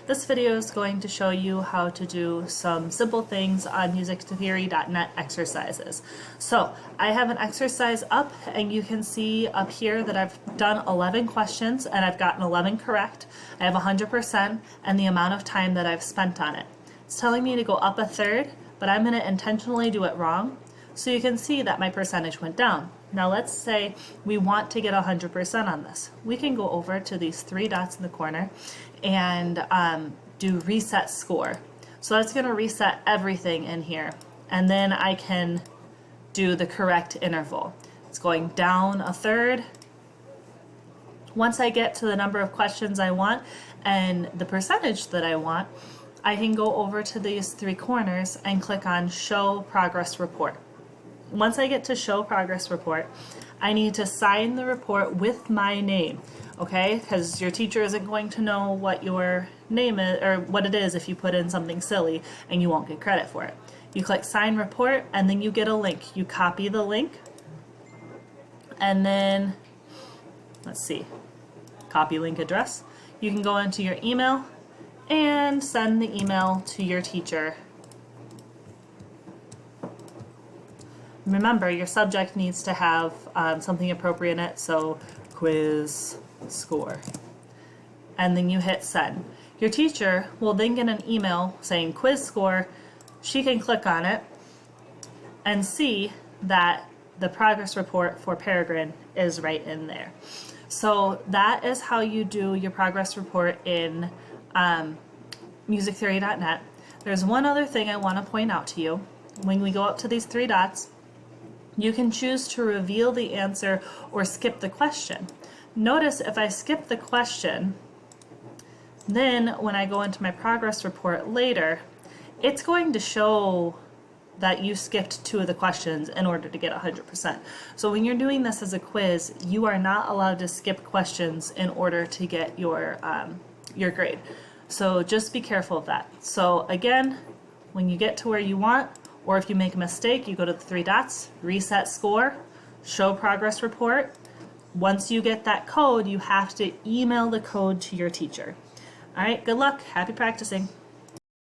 This video is going to show you how to do some simple things on musictheory.net exercises. So I have an exercise up, and you can see up here that I've done 11 questions and I've gotten 11 correct. I have 100% and the amount of time that I've spent on it. It's telling me to go up a third, but I'm going to intentionally do it wrong. So you can see that my percentage went down. Now let's say we want to get 100% on this. We can go over to these three dots in the corner and do reset score. So that's going to reset everything in here. And then I can do the correct interval. It's going down a third. Once I get to the number of questions I want and the percentage that I want, I can go over to these three corners and click on Show Progress Report. Once I get to Show Progress Report, I need to sign the report with my name, okay? Because your teacher isn't going to know what your name is or what it is if you put in something silly, and you won't get credit for it. You click Sign Report, and then you get a link. You copy the link, and then, let's see, copy link address. You can go into your email and send the email to your teacher. Remember, your subject needs to have something appropriate in it, so quiz score. And then you hit send. Your teacher will then get an email saying quiz score. She can click on it and see that the progress report for Peregrine is right in there. So that is how you do your progress report in musictheory.net. There's one other thing I want to point out to you. When we go up to these three dots, you can choose to reveal the answer or skip the question. Notice if I skip the question, then when I go into my progress report later, it's going to show that you skipped 2 of the questions in order to get 100%. So when you're doing this as a quiz, you are not allowed to skip questions in order to get your grade. So just be careful of that. So again, when you get to where you want, or if you make a mistake, you go to the three dots, reset score, show progress report. Once you get that code, you have to email the code to your teacher. All right, good luck. Happy practicing.